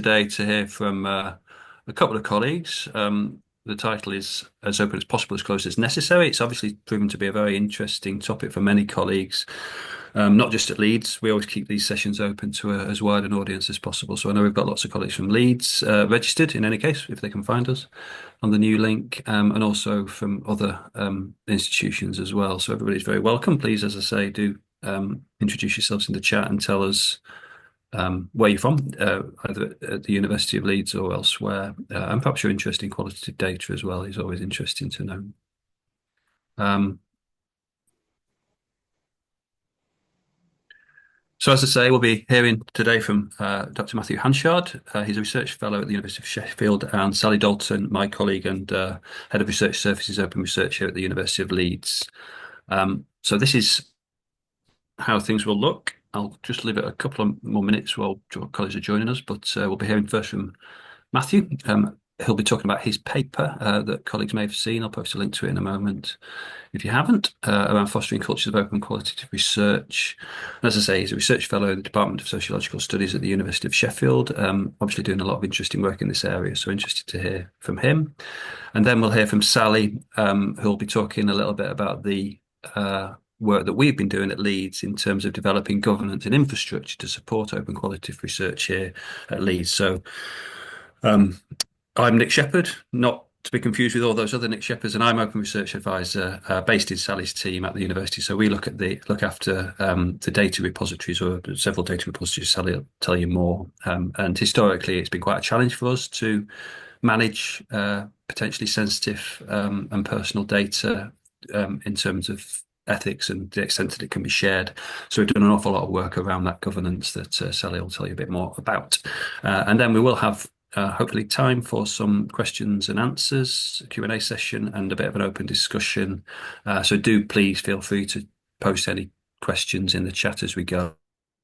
today to hear from a couple of colleagues. The title is As Open as Possible, as Close as Necessary. It's obviously proven to be a very interesting topic for many colleagues, not just at Leeds. We always keep these sessions open to as wide an audience as possible. So I know we've got lots of colleagues from Leeds registered, in any case, if they can find us on the new link, and also from other institutions as well. So everybody's very welcome. Please, as I say, do introduce yourselves in the chat and tell us where you're from, either at the University of Leeds or elsewhere, and perhaps your interest in qualitative data as well is always interesting to know. So as I say, we'll be hearing today from Dr. Matthew Hanshard. He's a research fellow at the University of Sheffield, and Sally Dalton, my colleague and head of research services open research here at the University of Leeds. So this is how things will look. I'll just leave it a couple of more minutes while colleagues are joining us, but we'll be hearing first from Matthew. He'll be talking about his paper that colleagues may have seen. I'll post a link to it in a moment if you haven't, around fostering cultures of open qualitative research. And as I say, he's a research fellow in the Department of Sociological Studies at the University of Sheffield, obviously doing a lot of interesting work in this area, so interested to hear from him. And then we'll hear from Sally, who'll be talking a little bit about the work that we've been doing at Leeds in terms of developing governance and infrastructure to support open qualitative research here at Leeds. So I'm Nick Shepherd, not to be confused with all those other Nick Shepherds, and I'm Open Research Advisor based in Sally's team at the university. So we look after the data repositories, or several data repositories. Sally will tell you more. And historically, it's been quite a challenge for us to manage potentially sensitive and personal data in terms of ethics and the extent that it can be shared. So we've done an awful lot of work around that governance that Sally will tell you a bit more about. And then we will have hopefully time for some questions and answers, a Q&A session, and a bit of an open discussion. So do please feel free to post any questions in the chat as we go,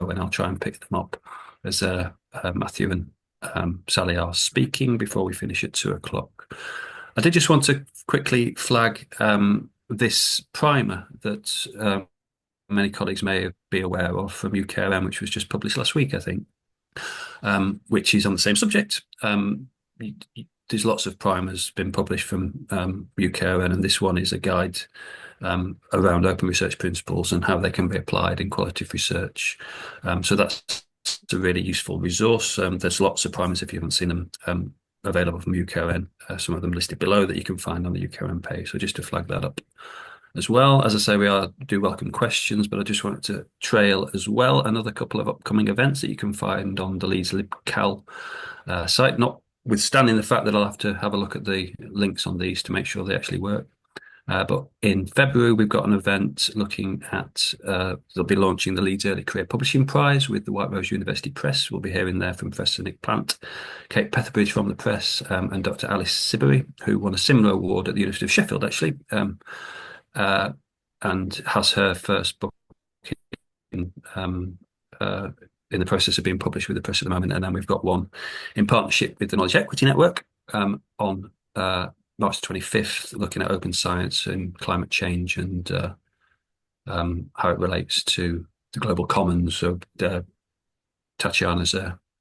and I'll try and pick them up as Matthew and Sally are speaking before we finish at 2:00. I did just want to quickly flag this primer that many colleagues may be aware of from UKRI, which was just published last week, I think. Which is on the same subject. There's lots of primers been published from UKRI, and this one is a guide around open research principles and how they can be applied in qualitative research. So that's a really useful resource. There's lots of primers, if you haven't seen them, available from UKRI, some of them listed below that you can find on the UKRI page. So just to flag that up as well. As I say, we do welcome questions, but I just wanted to trail as well another couple of upcoming events that you can find on the Leeds LibCal site, notwithstanding the fact that I'll have to have a look at the links on these to make sure they actually work. But in February, we've got an event looking at, they'll be launching the Leeds Early Career Publishing Prize with the White Rose University Press. We'll be hearing there from Professor Nick Plant, Kate Petherbridge from the Press, and Dr. Alice Siberry, who won a similar award at the University of Sheffield, actually, and has her first book in the process of being published with the press at the moment. And then we've got one in partnership with the Knowledge Equity Network on March 25th, looking at open science and climate change and how it relates to the global commons. So Tatiana's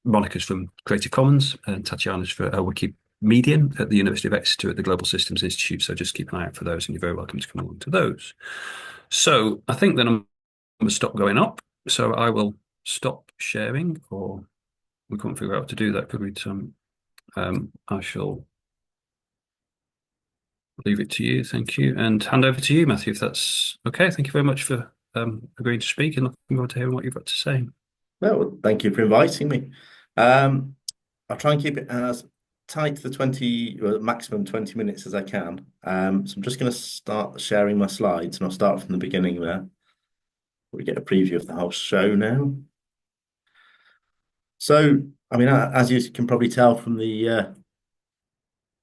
Monica's from Creative Commons, and Tatiana's for Wikimedian at the University of Exeter at the Global Systems Institute. So just keep an eye out for those, and you're very welcome to come along to those. So I think then I'm going to stop going up. So I will stop sharing, or we couldn't figure out how to do that, could we, Tom? I shall leave it to you. Thank you. And hand over to you, Matthew, if that's okay. Thank you very much for agreeing to speak and looking forward to hearing what you've got to say. Well, thank you for inviting me. I'll try and keep it as tight to the maximum 20 minutes as I can. So I'm just going to start sharing my slides, and I'll start from the beginning there. We get a preview of the whole show now. So, I mean, as you can probably tell from the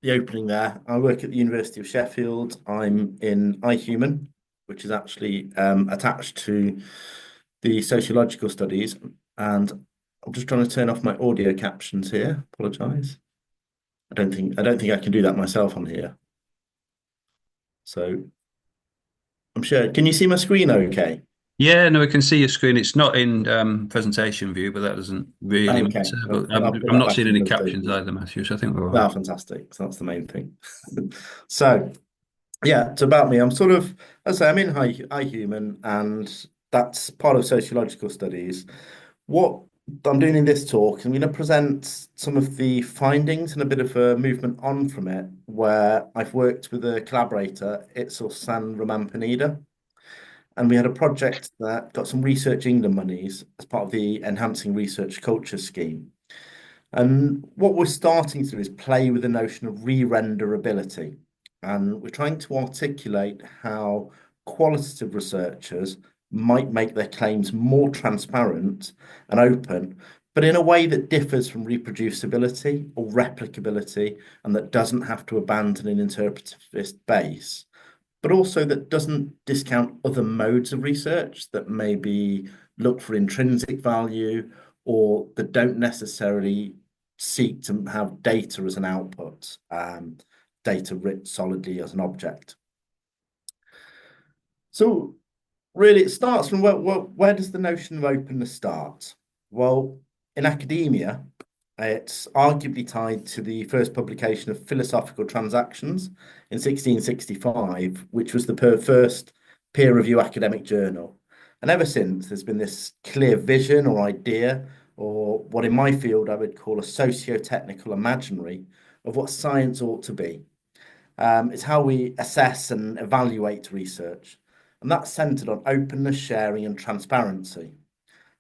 opening there, I work at the University of Sheffield. I'm in iHuman, which is actually attached to the sociological studies, and I'm just trying to turn off my audio captions here. Apologise. I don't think I can do that myself on here. So I'm sure. Can you see my screen okay? Yeah, no, I can see your screen. It's not in presentation view, but that doesn't really Okay, matter. But I'll put I'm that not back seeing in any captions presentation. either, Matthew, so I think we're all right. Ah, fantastic. So that's the main thing. So yeah, it's about me. I'm sort of, as I say, I'm in high human, and that's part of sociological studies. What I'm doing in this talk, I'm going to present some of the findings and a bit of a movement on from it, where I've worked with a collaborator, Itzel San Roman-Pineda, and we had a project that got some Research England monies as part of the Enhancing Research Culture scheme. And what we're starting to do is play with the notion of re-renderability. And we're trying to articulate how qualitative researchers might make their claims more transparent and open, but in a way that differs from reproducibility or replicability, and that doesn't have to abandon an interpretivist base, but also that doesn't discount other modes of research that maybe look for intrinsic value or that don't necessarily seek to have data as an output, data writ solidly as an object. So really, it starts from where does the notion of openness start? Well, in academia, it's arguably tied to the first publication of Philosophical Transactions in 1665, which was the first peer review academic journal. And ever since, there's been this clear vision or idea, or what in my field I would call a socio-technical imaginary of what science ought to be. It's how we assess and evaluate research. And that's centered on openness, sharing, and transparency.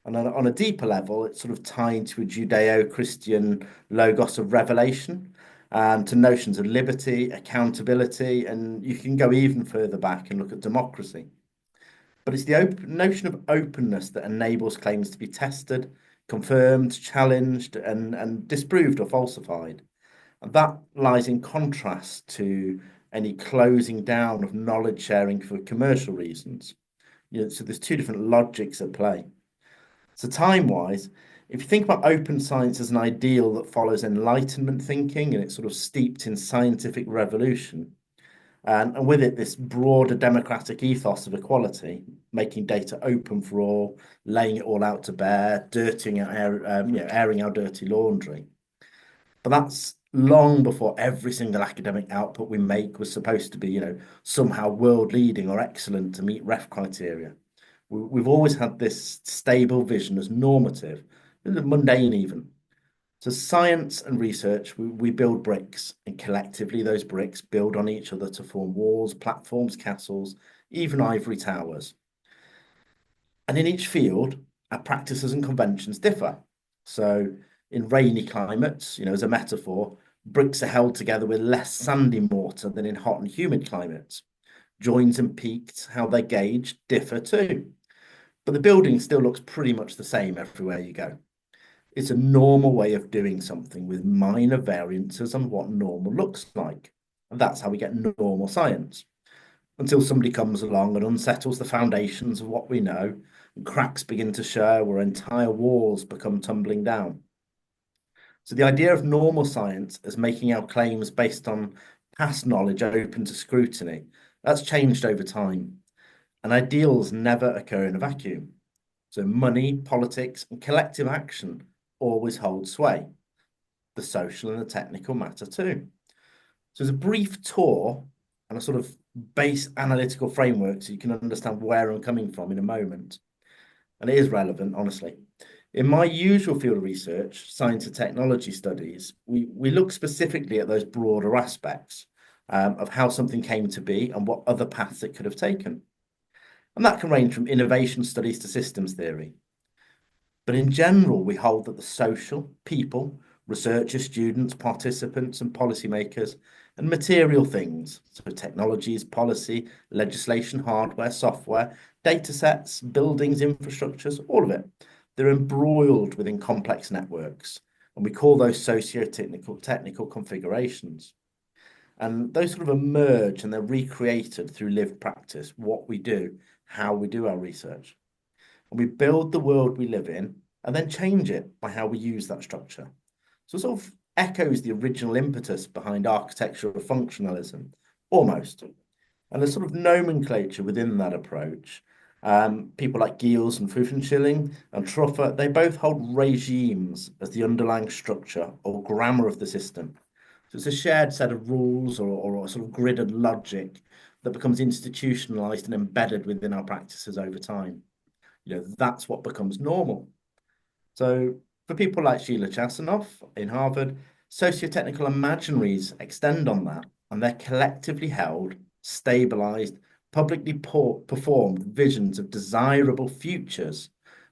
And on a deeper level, it's sort of tied to a Judeo-Christian logos of revelation and to notions of liberty, accountability, and you can go even further back and look at democracy. But it's the notion of openness that enables claims to be tested, confirmed, challenged, and disproved or falsified. And that lies in contrast to any closing down of knowledge sharing for commercial reasons. So there's two different logics at play. So time-wise, if you think about open science as an ideal that follows Enlightenment thinking and it's sort of steeped in scientific revolution, and with it this broader democratic ethos of equality, making data open for all, laying it all out to bear, airing our dirty laundry. But that's long before every single academic output we make was supposed to be, somehow world leading or excellent to meet ref criteria. We've always had this stable vision as normative, mundane even. So science and research, we build bricks, and collectively those bricks build on each other to form walls, platforms, castles, even ivory towers. And in each field, our practices and conventions differ. So in rainy climates, as a metaphor, bricks are held together with less sandy mortar than in hot and humid climates. Joins and peaks, how they're gauged, differ too. But the building still looks pretty much the same everywhere you go. It's a normal way of doing something with minor variances on what normal looks like. And that's how we get normal science. Until somebody comes along and unsettles the foundations of what we know, and cracks begin to show or entire walls become tumbling down. So the idea of normal science as making our claims based on past knowledge open to scrutiny, that's changed over time. And ideals never occur in a vacuum. So money, politics, and collective action always hold sway. The social and the technical matter too. So as a brief tour and a sort of base analytical framework so you can understand where I'm coming from in a moment. And it is relevant, honestly. In my usual field of research, science and technology studies, we look specifically at those broader aspects of how something came to be and what other paths it could have taken. And that can range from innovation studies to systems theory. But in general, we hold that the social, people, researchers, students, participants, and policymakers, and material things, so technologies, policy, legislation, hardware, software, data sets, buildings, infrastructures, all of it, they're embroiled within complex networks. And we call those socio-technical configurations. And those sort of emerge and they're recreated through lived practice, what we do, how we do our research. And we build the world we live in and then change it by how we use that structure. So it sort of echoes the original impetus behind architectural functionalism, almost. And there's sort of nomenclature within that approach. People like Giels and Fuffenschilling and Truffer, they both hold regimes as the underlying structure or grammar of the system. So it's a shared set of rules or a sort of gridded logic that becomes institutionalized and embedded within our practices over time. That's what becomes normal. So for people like Sheila Chasanoff in Harvard, socio-technical imaginaries extend on that, and they're collectively held, stabilized, publicly performed visions of desirable futures,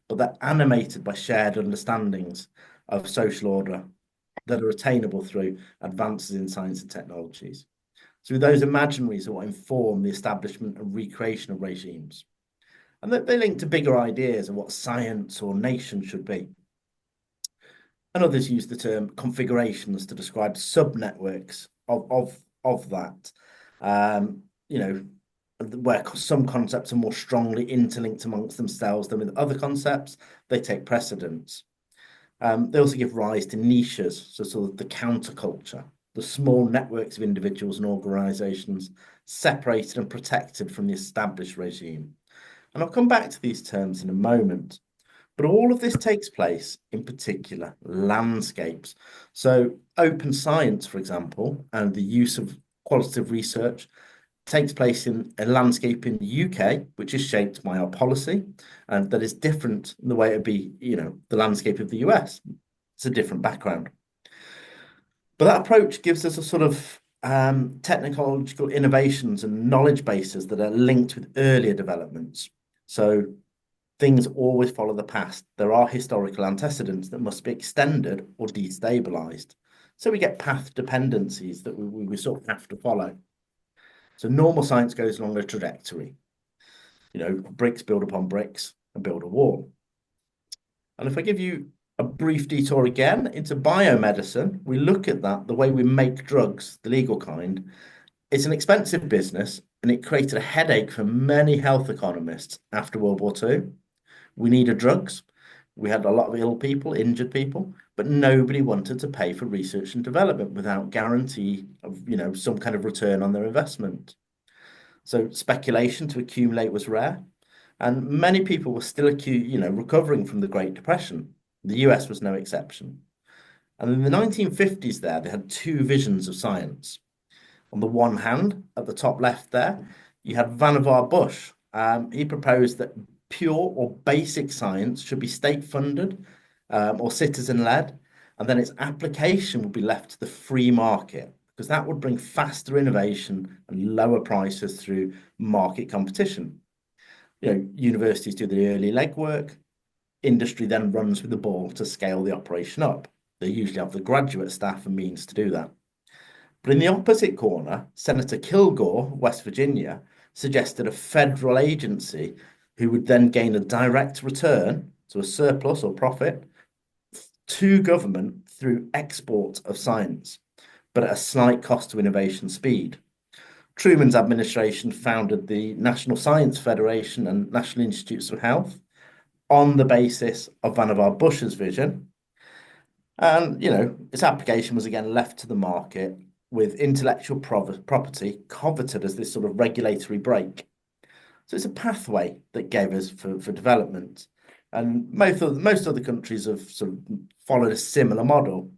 but they're animated by shared understandings of social order that are attainable through advances in science and technologies. So those imaginaries are what inform the establishment and recreation of regimes. And they link to bigger ideas of what science or nation should be. And others use the term configurations to describe subnetworks of that. You know, where some concepts are more strongly interlinked amongst themselves than with other concepts, they take precedence. They also give rise to niches, so sort of the counterculture, the small networks of individuals and organizations separated and protected from the established regime. And I'll come back to these terms in a moment. But all of this takes place in particular landscapes. So open science, for example, and the use of qualitative research takes place in a landscape in the UK, which is shaped by our policy, and that is different in the way it would be, the landscape of the US. It's a different background. But that approach gives us a sort of technological innovations and knowledge bases that are linked with earlier developments. So things always follow the past. There are historical antecedents that must be extended or destabilized. So we get path dependencies that we sort of have to follow. So normal science goes along a trajectory. Bricks build upon bricks and build a wall. And if I give you a brief detour again into biomedicine, we look at that, the way we make drugs, the legal kind. It's an expensive business and it created a headache for many health economists after World War II. We needed drugs. We had a lot of ill people, injured people, but nobody wanted to pay for research and development without guarantee of, some kind of return on their investment. So speculation to accumulate was rare, and many people were still recovering from the Great Depression. The US was no exception. And in the 1950s there, they had two visions of science. On the one hand, at the top left there, you had Vannevar Bush. He proposed that pure or basic science should be state-funded or citizen-led, and then its application would be left to the free market, because that would bring faster innovation and lower prices through market competition. Universities do the early legwork, industry then runs with the ball to scale the operation up. They usually have the graduate staff and means to do that. But in the opposite corner, Senator Kilgore, West Virginia, suggested a federal agency who would then gain a direct return, so a surplus or profit, to government through export of science, but at a slight cost to innovation speed. Truman's administration founded the National Science Federation and National Institutes of Health on the basis of Vannevar Bush's vision. And, its application was again left to the market with intellectual property coveted as this sort of regulatory brake. So it's a pathway that gave us for development. And most other countries have sort of followed a similar model.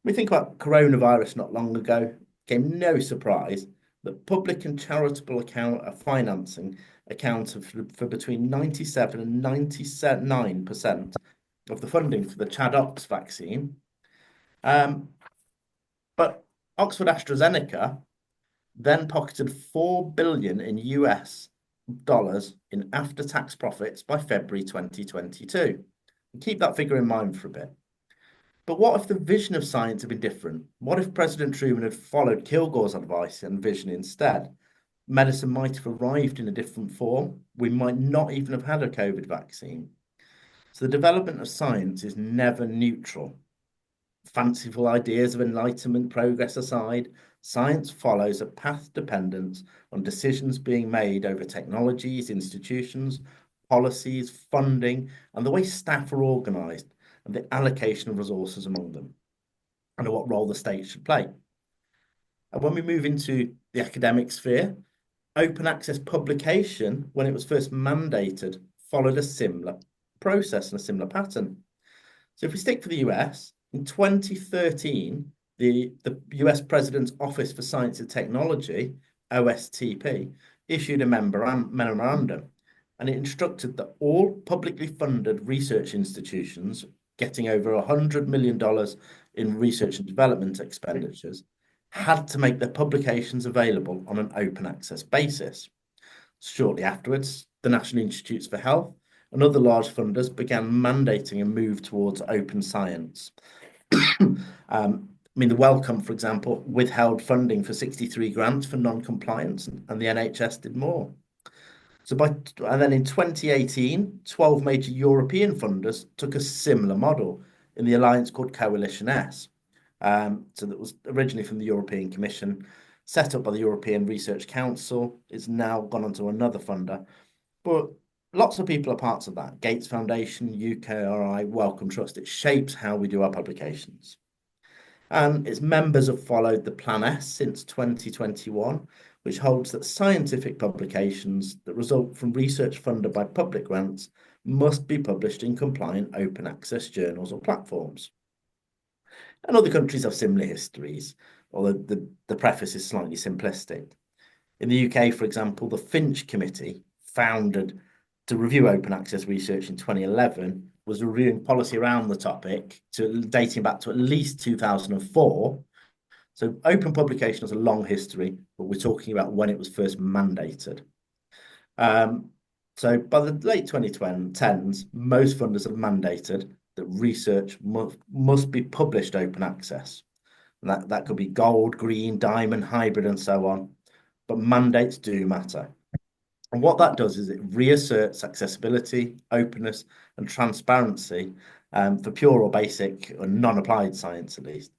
We think about coronavirus not long ago, came no surprise that public and charitable financing accounted for between 97 and 99% of the funding for the Chadox vaccine. But Oxford AstraZeneca then pocketed $4 billion in US dollars in after-tax profits by February 2022. And keep that figure in mind for a bit. But what if the vision of science had been different? What if President Truman had followed Kilgore's advice and vision instead? Medicine might have arrived in a different form. We might not even have had a COVID vaccine. So the development of science is never neutral. Fanciful ideas of enlightenment progress aside, science follows a path dependent on decisions being made over technologies, institutions, policies, funding, and the way staff are organised, and the allocation of resources among them, and what role the state should play. And when we move into the academic sphere, open access publication, when it was first mandated, followed a similar process and a similar pattern. So if we stick for the US, in 2013, the US President's Office for Science and Technology, OSTP, issued a memorandum, and it instructed that all publicly funded research institutions getting over $100 million in research and development expenditures had to make their publications available on an open access basis. Shortly afterwards, the National Institutes for Health and other large funders began mandating a move towards open science. I mean, the Wellcome, for example, withheld funding for 63 grants for non-compliance, and the NHS did more. And then in 2018, 12 major European funders took a similar model in the alliance called Coalition S. So that was originally from the European Commission, set up by the European Research Council. It's now gone on to another funder. But lots of people are parts of that. Gates Foundation, UKRI, Wellcome Trust. It shapes how we do our publications. And its members have followed the Plan S since 2021, which holds that scientific publications that result from research funded by public grants must be published in compliant open access journals or platforms. And other countries have similar histories, although the preface is slightly simplistic. In the UK, for example, the Finch Committee, founded to review open access research in 2011, was reviewing policy around the topic, dating back to at least 2004. So open publication has a long history, but we're talking about when it was first mandated. So by the late 2010s, most funders have mandated that research must be published open access. And that could be gold, green, diamond, hybrid, and so on. But mandates do matter. And what that does is it reasserts accessibility, openness, and transparency for pure or basic or non-applied science, at least.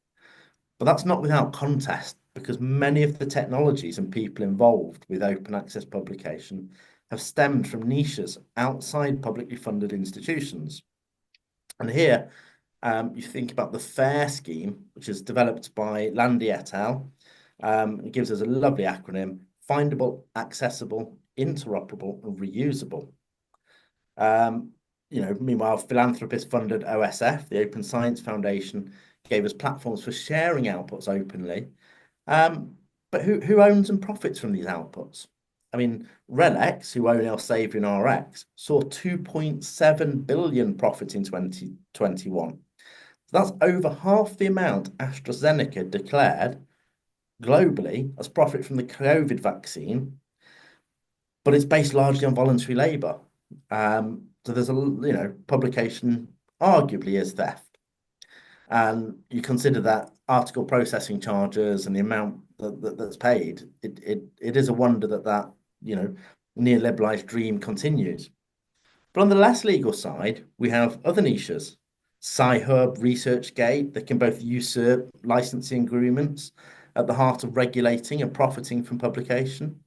But that's not without contest, because many of the technologies and people involved with open access publication have stemmed from niches outside publicly funded institutions. And here, you think about the FAIR scheme, which is developed by Landy et al. It gives us a lovely acronym: findable, accessible, interoperable, and reusable. Meanwhile, philanthropist-funded OSF, the Open Science Foundation, gave us platforms for sharing outputs openly. But who owns and profits from these outputs? I mean, RELX, who own Elsevier and RX, saw 2.7 billion profit in 2021. So that's over half the amount AstraZeneca declared globally as profit from the COVID vaccine, but it's based largely on voluntary labour. So there's publication arguably is theft. And you consider that article processing charges and the amount that's paid, it is a wonder that neoliberalized dream continues. But on the less legal side, we have other niches, Sci-Hub, ResearchGate, that can both usurp licensing agreements at the heart of regulating and profiting from publication.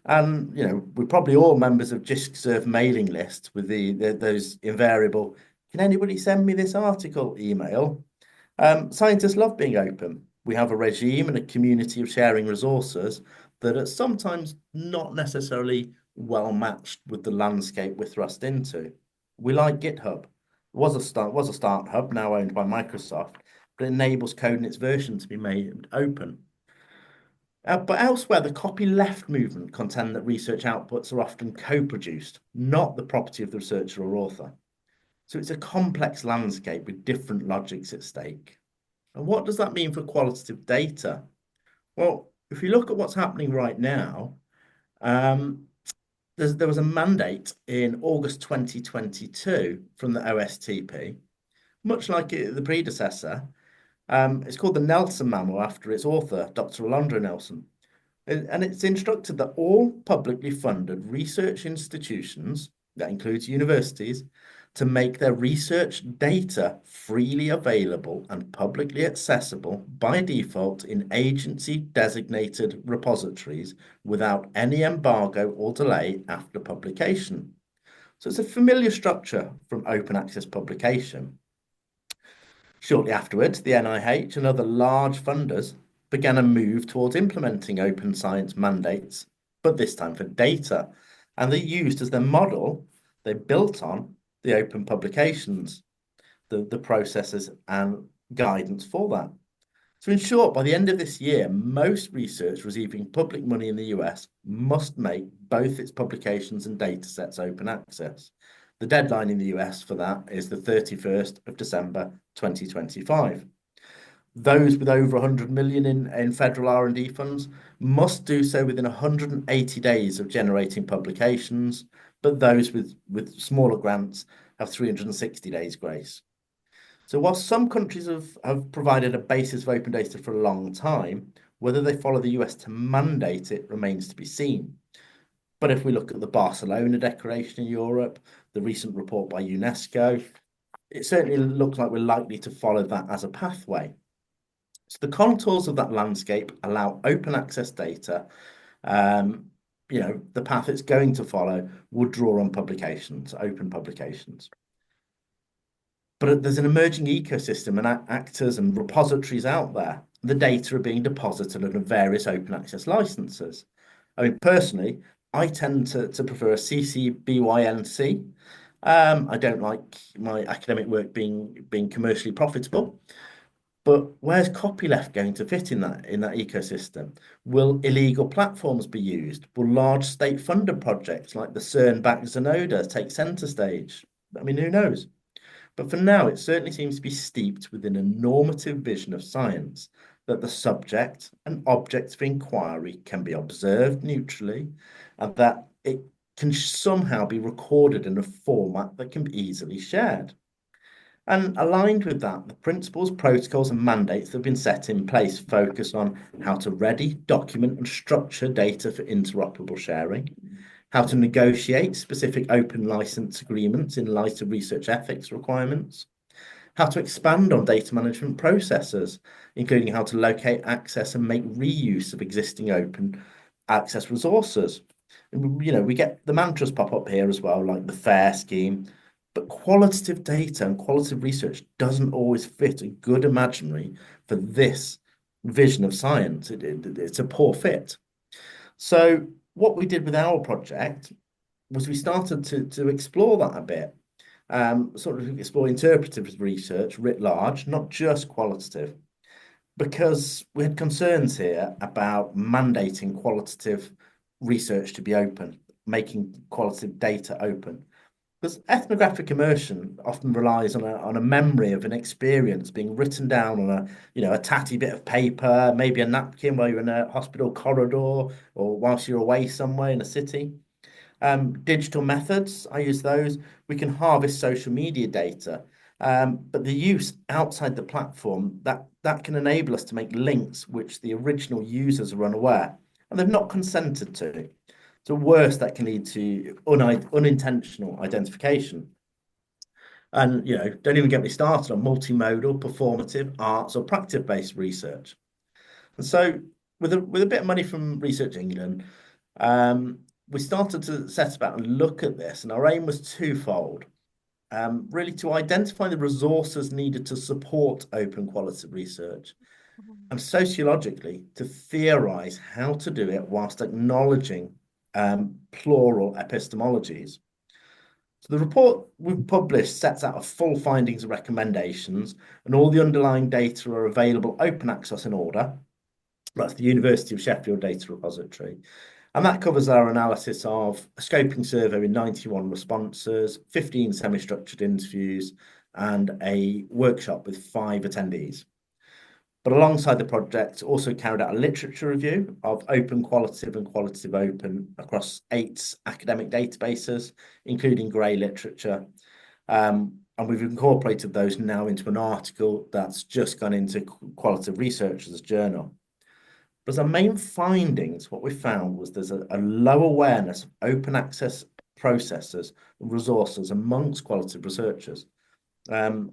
And we're probably all members of JISC-serve mailing lists with those invariable, can anybody send me this article email? Scientists love being open. We have a regime and a community of sharing resources that are sometimes not necessarily well matched with the landscape we're thrust into. We like GitHub. It was a start hub, now owned by Microsoft, but it enables code in its version to be made open. But elsewhere, the copyleft movement contend that research outputs are often co-produced, not the property of the researcher or author. So it's a complex landscape with different logics at stake. And what does that mean for qualitative data? Well, if you look at what's happening right now, there was a mandate in August 2022 from the OSTP, much like the predecessor. It's called the Nelson Memo after its author, Dr. Alondra Nelson. And it's instructed that all publicly funded research institutions, that includes universities, to make their research data freely available and publicly accessible by default in agency-designated repositories without any embargo or delay after publication. So it's a familiar structure from open access publication. Shortly afterwards, the NIH and other large funders began a move towards implementing open science mandates but this time for data. And they used as their model, they built on the open publications, the processes and guidance for that. So in short, by the end of this year, most research receiving public money in the US must make both its publications and data sets open access. The deadline in the US for that is the 31st of December 2025. Those with over 100 million in federal R&D funds must do so within 180 days of generating publications, but those with smaller grants have 360 days grace. So while some countries have provided a basis of open data for a long time, whether they follow the US to mandate it remains to be seen. But if we look at the Barcelona Declaration in Europe, the recent report by UNESCO, it certainly looks like we're likely to follow that as a pathway. So the contours of that landscape allow open access data. The path it's going to follow would draw on publications, open publications. But there's an emerging ecosystem and actors and repositories out there. The data are being deposited under various open access licenses. I mean, personally, I tend to prefer a CC BY-NC. I don't like my academic work being commercially profitable. But where's copyleft going to fit in that ecosystem? Will illegal platforms be used? Will large state-funded projects like the CERN-backed Zenoda take centre stage? I mean, who knows? But for now, it certainly seems to be steeped within a normative vision of science that the subject and object of inquiry can be observed neutrally and that it can somehow be recorded in a format that can be easily shared. And aligned with that, the principles, protocols, and mandates that have been set in place focus on how to ready, document, and structure data for interoperable sharing, how to negotiate specific open license agreements in light of research ethics requirements, how to expand on data management processes, including how to locate, access, and make reuse of existing open access resources. And, we get the mantras pop up here as well, like the FAIR scheme, but qualitative data and qualitative research doesn't always fit a good imaginary for this vision of science. It's a poor fit. So what we did with our project was we started to explore that a bit, sort of explore interpretive research writ large, not just qualitative, because we had concerns here about mandating qualitative research to be open, making qualitative data open. Because ethnographic immersion often relies on a memory of an experience being written down on a tatty bit of paper, maybe a napkin while you're in a hospital corridor or whilst you're away somewhere in a city. Digital methods, I use those. We can harvest social media data, but the use outside the platform that can enable us to make links which the original users are unaware and they've not consented to. So worse, that can lead to unintentional identification. And don't even get me started on multimodal, performative, arts, or practice-based research. And so, with a bit of money from Research England, we started to set about and look at this, and our aim was twofold. Really to identify the resources needed to support open quality research, and sociologically to theorize how to do it whilst acknowledging plural epistemologies. So the report we've published sets out a full findings and recommendations, and all the underlying data are available open access in order. That's the University of Sheffield data repository. And that covers our analysis of a scoping survey with 91 responses, 15 semi-structured interviews, and a workshop with 5 attendees. But alongside the project, also carried out a literature review of open qualitative and qualitative open across 8 academic databases, including grey literature. And we've incorporated those now into an article that's just gone into Qualitative Researchers Journal. But as our main findings, what we found was there's a low awareness of open access processes and resources amongst qualitative researchers. From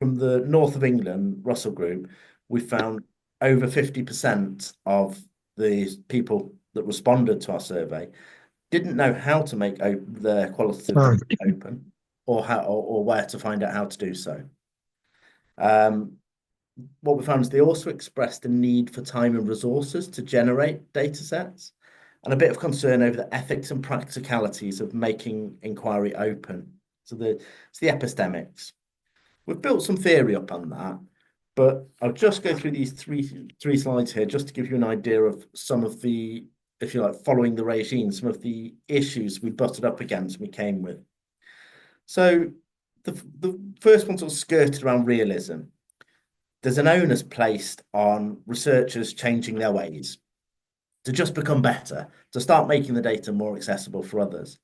the north of England, Russell Group, we found over 50% of the people that responded to our survey didn't know how to make their qualitative data open or where to find out how to do so. What we found is they also expressed a need for time and resources to generate data sets. and a bit of concern over the ethics and practicalities of making inquiry open. So it's the epistemics. We've built some theory up on that, but I'll just go through these three slides here just to give you an idea of some of the, if you like, following the regime, some of the issues we butted up against and we came with. So the first one sort of skirted around realism. There's an onus placed on researchers changing their ways to just become better, to start making the data more accessible for others.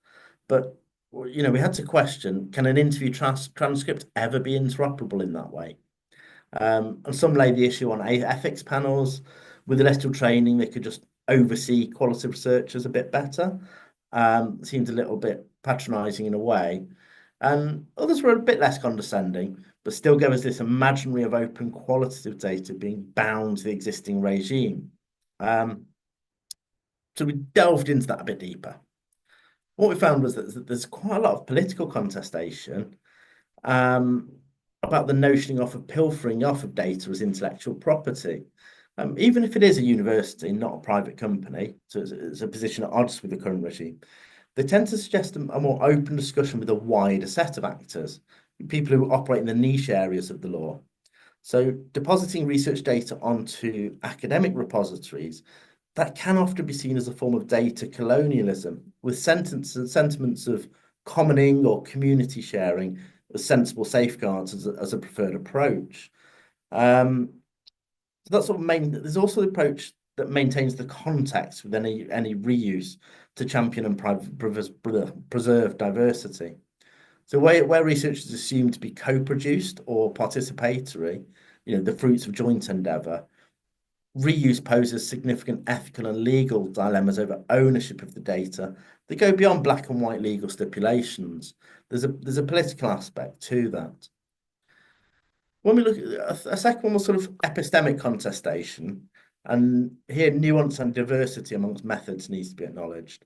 But we had to question, can an interview transcript ever be interoperable in that way? And some laid the issue on ethics panels. With electoral training, they could just oversee quality researchers a bit better. Seemed a little bit patronising in a way. And others were a bit less condescending, but still gave us this imaginary of open qualitative data being bound to the existing regime. So we delved into that a bit deeper. What we found was that there's quite a lot of political contestation about the notioning of pilfering off of data as intellectual property. Even if it is a university, not a private company, so it's a position at odds with the current regime, they tend to suggest a more open discussion with a wider set of actors, people who operate in the niche areas of the law. So depositing research data onto academic repositories, that can often be seen as a form of data colonialism, with sentiments of commoning or community sharing as sensible safeguards as a preferred approach. So that's sort of there's also the approach that maintains the context with any reuse to champion and preserve diversity. So where research is assumed to be co-produced or participatory, the fruits of joint endeavour, reuse poses significant ethical and legal dilemmas over ownership of the data that go beyond black and white legal stipulations. There's a political aspect to that. When we look at a second one was sort of epistemic contestation, and here nuance and diversity amongst methods needs to be acknowledged.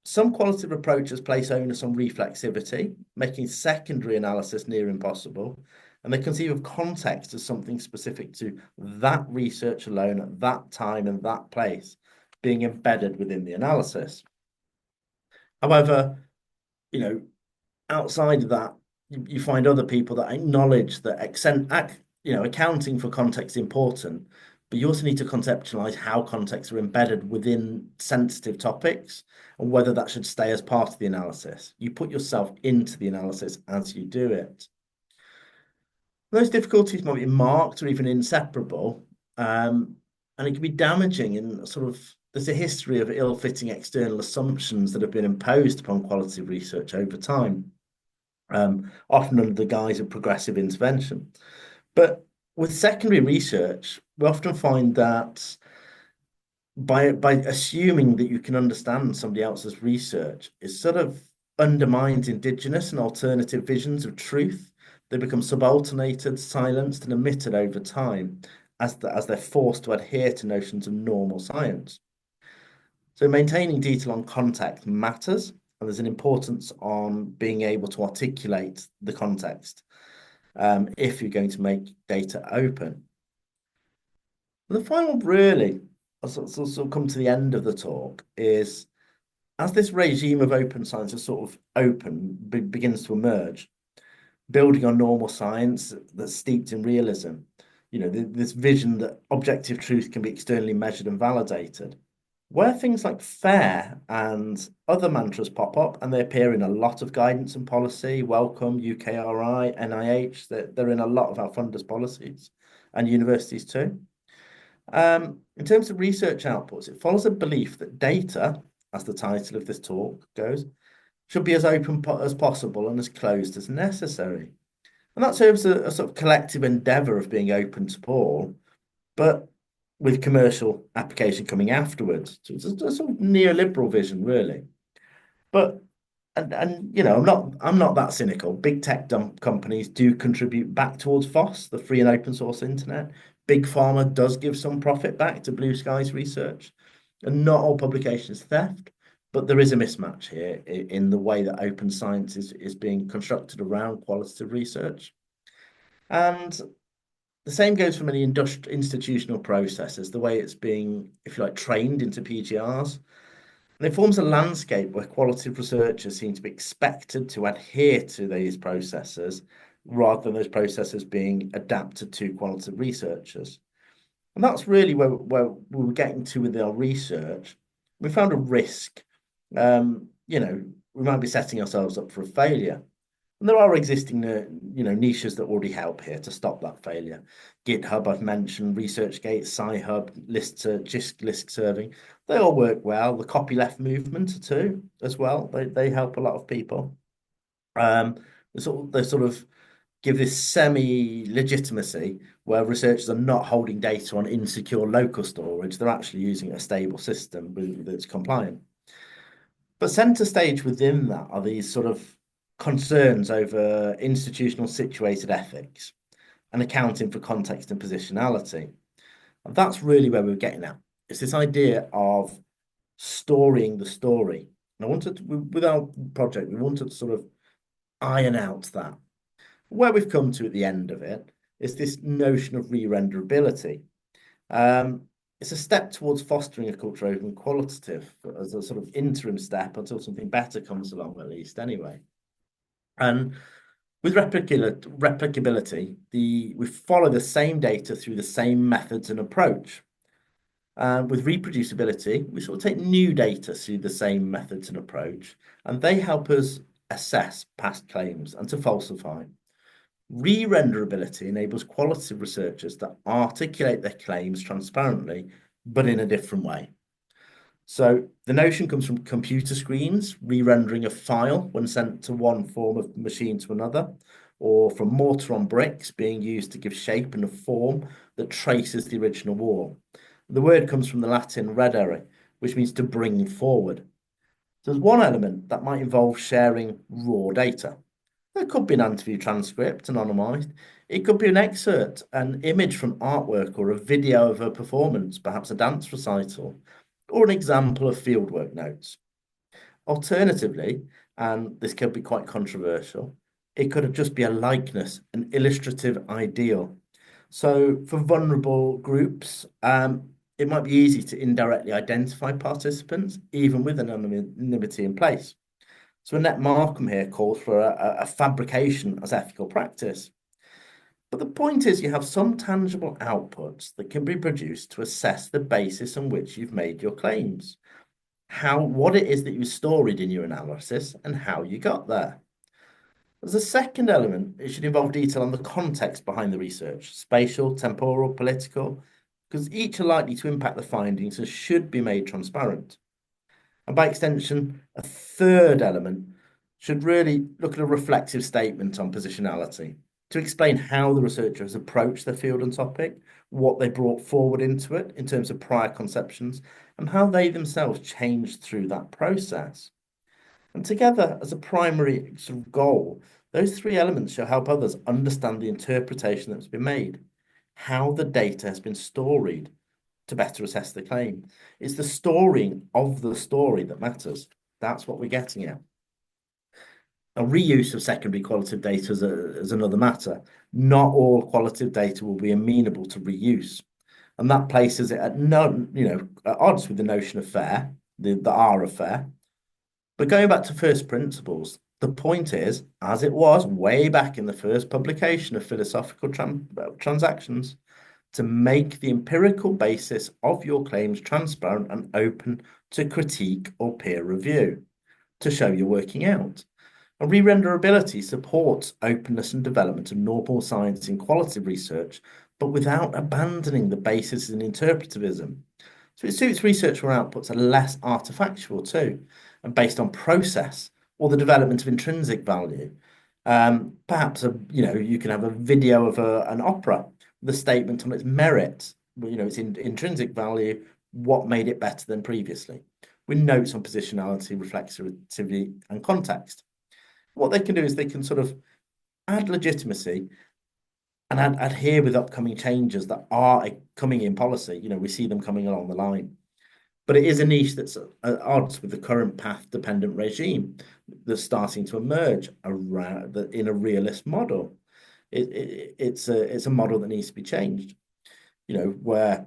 Some qualitative approaches place onus on reflexivity, making secondary analysis near impossible, and they conceive of context as something specific to that research alone at that time and that place being embedded within the analysis. However, outside of that, you find other people that acknowledge that accounting for context is important, but you also need to conceptualize how contexts are embedded within sensitive topics and whether that should stay as part of the analysis. You put yourself into the analysis as you do it. Those difficulties might be marked or even inseparable, and it can be damaging in there's a history of ill-fitting external assumptions that have been imposed upon quality research over time, often under the guise of progressive intervention. But with secondary research, we often find that by assuming that you can understand somebody else's research, it sort of undermines indigenous and alternative visions of truth. They become subalternated, silenced, and omitted over time as they're forced to adhere to notions of normal science. So maintaining detail on context matters, and there's an importance on being able to articulate the context if you're going to make data open. And the final really, I'll sort of come to the end of the talk, is as this regime of open science is sort of begins to emerge, building on normal science that's steeped in realism, this vision that objective truth can be externally measured and validated, where things like FAIR and other mantras pop up, and they appear in a lot of guidance and policy, Wellcome, UKRI, NIH, they're in a lot of our funders' policies and universities too. In terms of research outputs, it follows a belief that data, as the title of this talk goes, should be as open as possible and as closed as necessary. And that serves a sort of collective endeavour of being open to all, but with commercial application coming afterwards. So it's a sort of neoliberal vision, really. But and I'm not that cynical. Big tech companies do contribute back towards FOSS, the free and open source internet. Big pharma does give some profit back to Blue Skies research, and not all publication is theft. But there is a mismatch here in the way that open science is being constructed around qualitative research. And the same goes for many institutional processes, the way it's being, if you like, trained into PGRs. And it forms a landscape where qualitative researchers seem to be expected to adhere to these processes rather than those processes being adapted to qualitative researchers. And that's really where we were getting to with our research. We found a risk. We might be setting ourselves up for a failure. And there are existing, niches that already help here to stop that failure. GitHub, I've mentioned, ResearchGate, SciHub, JISC list serving. They all work well. The copyleft movement too, as well. They help a lot of people. They sort of give this semi-legitimacy where researchers are not holding data on insecure local storage. They're actually using a stable system that's compliant. But centre stage within that are these sort of concerns over institutional situated ethics and accounting for context and positionality. And that's really where we're getting at. It's this idea of storying the story. And with our project, we wanted to sort of iron out that. Where we've come to at the end of it is this notion of re-renderability. It's a step towards fostering a culture of open qualitative as a sort of interim step until something better comes along, at least anyway. And with replicability, we follow the same data through the same methods and approach. With reproducibility, we sort of take new data through the same methods and approach, and they help us assess past claims and to falsify. Re-renderability enables qualitative researchers to articulate their claims transparently, but in a different way. So the notion comes from computer screens, re-rendering a file when sent to one form of machine to another, or from mortar on bricks being used to give shape and a form that traces the original wall. The word comes from the Latin redere, which means to bring forward. So there's one element that might involve sharing raw data. There could be an interview transcript, anonymized. It could be an excerpt, an image from artwork or a video of a performance, perhaps a dance recital, or an example of fieldwork notes. Alternatively, and this could be quite controversial, it could just be a likeness, an illustrative ideal. So for vulnerable groups, it might be easy to indirectly identify participants, even with anonymity in place. So Annette Markham here calls for a fabrication as ethical practice. But the point is you have some tangible outputs that can be produced to assess the basis on which you've made your claims, what it is that you storied in your analysis and how you got there. As a second element, it should involve detail on the context behind the research, spatial, temporal, political, because each are likely to impact the findings and should be made transparent. And by extension, a third element should really look at a reflexive statement on positionality to explain how the researcher has approached their field and topic, what they brought forward into it in terms of prior conceptions, and how they themselves changed through that process. And together, as a primary sort of goal, those three elements shall help others understand the interpretation that's been made, how the data has been storied to better assess the claim. It's the storying of the story that matters. That's what we're getting at. A reuse of secondary qualitative data is another matter. Not all qualitative data will be amenable to reuse. And that places it at at odds with the notion of fair, the R of fair. But going back to first principles, the point is, as it was way back in the first publication of philosophical transactions, to make the empirical basis of your claims transparent and open to critique or peer review, to show you're working out. And re-renderability supports openness and development of normal science in qualitative research, but without abandoning the basis in interpretivism. So it suits research where outputs are less artifactual too, and based on process or the development of intrinsic value. Perhaps you can have a video of an opera, the statement on its merit, its intrinsic value, what made it better than previously, with notes on positionality, reflexivity, and context. What they can do is they can sort of add legitimacy and adhere with upcoming changes that are coming in policy. We see them coming along the line. But it is a niche that's at odds with the current path-dependent regime that's starting to emerge around in a realist model. it's a model that needs to be changed. Where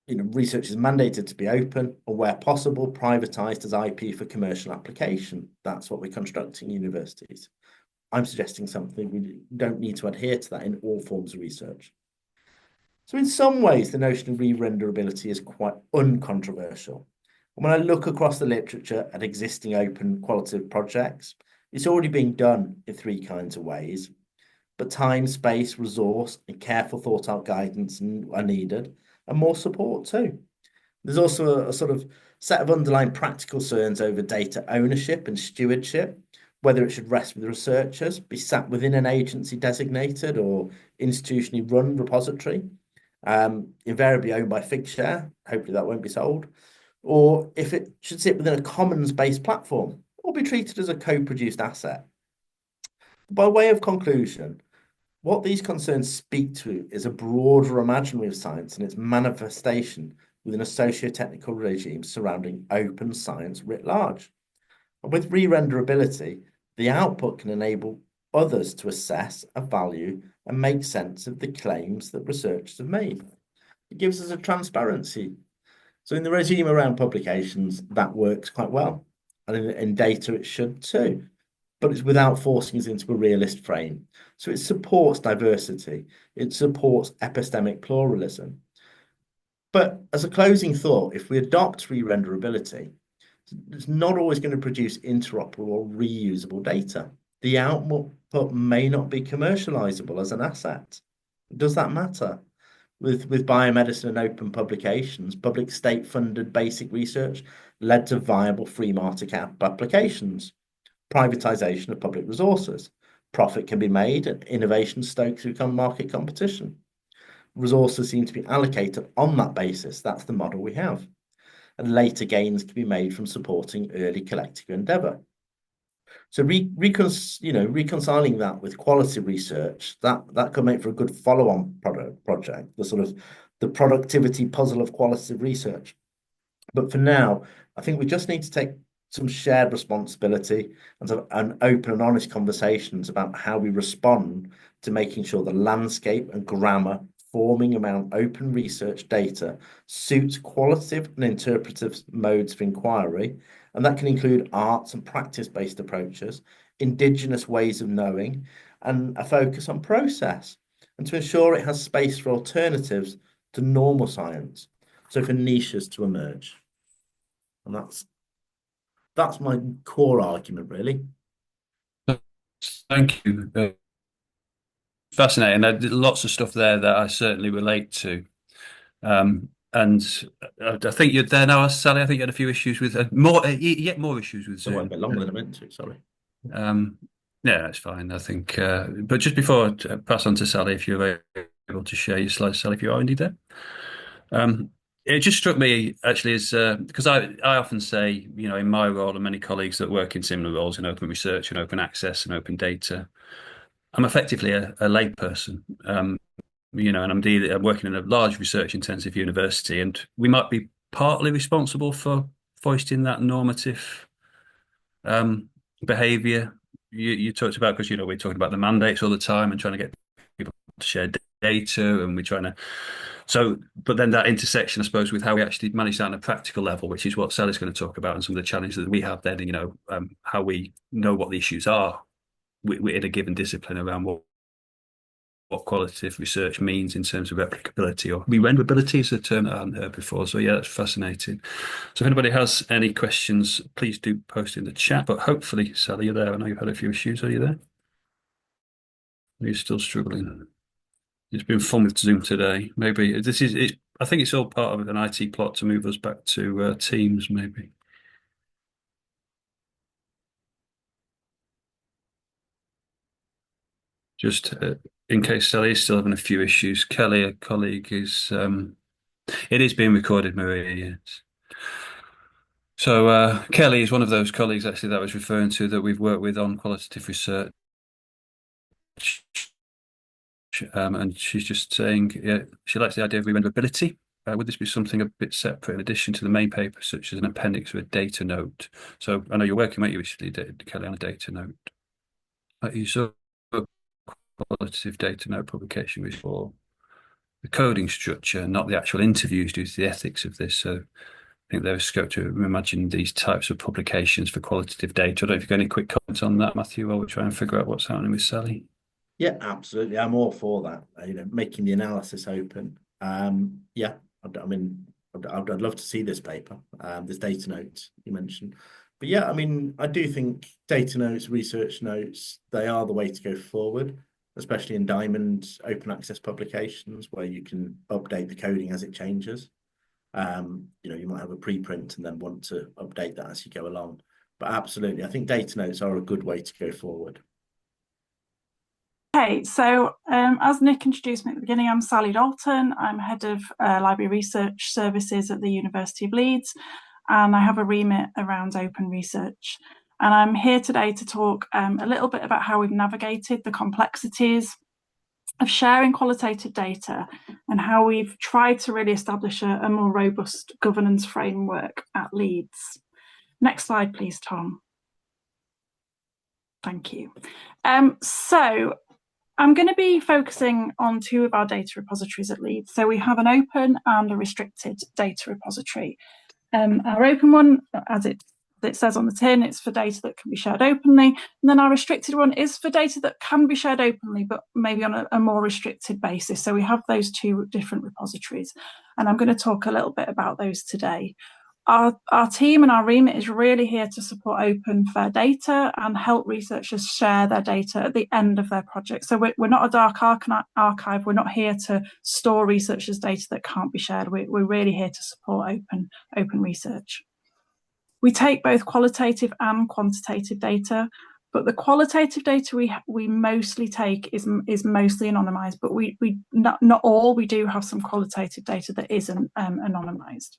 research is mandated to be open, or where possible, privatized as IP for commercial application. That's what we're constructing universities. I'm suggesting something we don't need to adhere to that in all forms of research. So in some ways, the notion of re-renderability is quite uncontroversial. And when I look across the literature at existing open qualitative projects, it's already being done in three kinds of ways. But time, space, resource, and careful thought out guidance are needed, and more support too. There's also a sort of set of underlying practical concerns over data ownership and stewardship, whether it should rest with researchers, be sat within an agency designated or institutionally run repository, invariably owned by Figshare. Hopefully that won't be sold. Or if it should sit within a commons-based platform or be treated as a co-produced asset. By way of conclusion, what these concerns speak to is a broader imaginary of science and its manifestation within a socio-technical regime surrounding open science writ large. And with re-renderability, the output can enable others to assess, value, and make sense of the claims that researchers have made. It gives us a transparency. So in the regime around publications, that works quite well. And in data, it should too. But it's without forcing us into a realist frame. So it supports diversity. It supports epistemic pluralism. But as a closing thought, if we adopt re-renderability, it's not always going to produce interoperable or reusable data. The output may not be commercializable as an asset. Does that matter? With biomedicine and open publications, public state-funded basic research led to viable free market applications, privatization of public resources. Profit can be made and innovation stoked through market competition. Resources seem to be allocated on that basis. That's the model we have. And later gains can be made from supporting early collective endeavor. So reconciling that with quality research, that could make for a good follow-on project, the sort of the productivity puzzle of qualitative research. But for now, I think we just need to take some shared responsibility and open and honest conversations about how we respond to making sure the landscape and grammar forming around open research data suits qualitative and interpretive modes of inquiry, and that can include arts and practice-based approaches, indigenous ways of knowing, and a focus on process, and to ensure it has space for alternatives to normal science, so for niches to emerge. And that's my core argument, really. Thank you. Fascinating. There's lots of stuff there that I certainly relate to. And I think you're there now, Sally. I think you had a few issues with yet more issues with So I went a Zoom. bit longer than I meant to, sorry. Yeah, that's fine. I think, but just before I pass on to Sally, if you're able to share your slides, Sally, if you are indeed there. It just struck me actually as because I often say, in my role and many colleagues that work in similar roles in open research and open access and open data, I'm effectively a layperson. And I'm working in a large research-intensive university, and we might be partly responsible for foisting that normative behaviour you talked about, because we're talking about the mandates all the time and trying to get people to share data, and we're trying to. So, but then that intersection, I suppose, with how we actually manage that on a practical level, which is what Sally's going to talk about, and some of the challenges that we have then, how we know what the issues are in a given discipline around what qualitative research means in terms of replicability, or re-renderability is a term that I hadn't heard before. So yeah, that's fascinating. So if anybody has any questions, please do post in the chat. But hopefully, Sally, you're there. I know you've had a few issues. Are you there? Are you still struggling? It's been fun with Zoom today. Maybe this is it. I think it's all part of an IT plot to move us back to Teams, maybe. Just in case Sally is still having a few issues, Kelly, a colleague, it is being recorded, Maria, yes. So Kelly is one of those colleagues actually that I was referring to that we've worked with on qualitative research. And she's just saying she likes the idea of re-renderability. Would this be something a bit separate in addition to the main paper, such as an appendix or a data note? So I know you're working, mate, you recently did, Kelly, on a data note. So qualitative data note publication was for the coding structure, not the actual interviews due to the ethics of this. So I think there was scope to imagine these types of publications for qualitative data. I don't know if you've got any quick comments on that, Matthew, while we try and figure out what's happening with Sally. Yeah, absolutely. I'm all for that. Making the analysis open. Yeah, I mean, I'd love to see this paper. This data notes you mentioned. But yeah, I mean, I do think data notes, research notes, they are the way to go forward, especially in Diamond open access publications where you can update the coding as it changes. You might have a preprint and then want to update that as you go along. But absolutely, I think data notes are a good way to go forward. Okay, so as Nick introduced me at the beginning, I'm Sally Dalton. I'm head of library research services at the University of Leeds, and I have a remit around open research. And I'm here today to talk a little bit about how we've navigated the complexities of sharing qualitative data and how we've tried to really establish a more robust governance framework at Leeds. Next slide, please, Tom. Thank you. So I'm going to be focusing on two of our data repositories at Leeds. So we have an open and a restricted data repository. Our open one, as it says on the tin, it's for data that can be shared openly. And then our restricted one is for data that can be shared openly, but maybe on a more restricted basis. So we have those two different repositories. And I'm going to talk a little bit about those today. Our team and our remit is really here to support open, fair data and help researchers share their data at the end of their project. So we're not a dark archive. We're not here to store researchers' data that can't be shared. We're really here to support open research. We take both qualitative and quantitative data, but the qualitative data we mostly take is mostly anonymized, but we not all. We do have some qualitative data that isn't anonymized.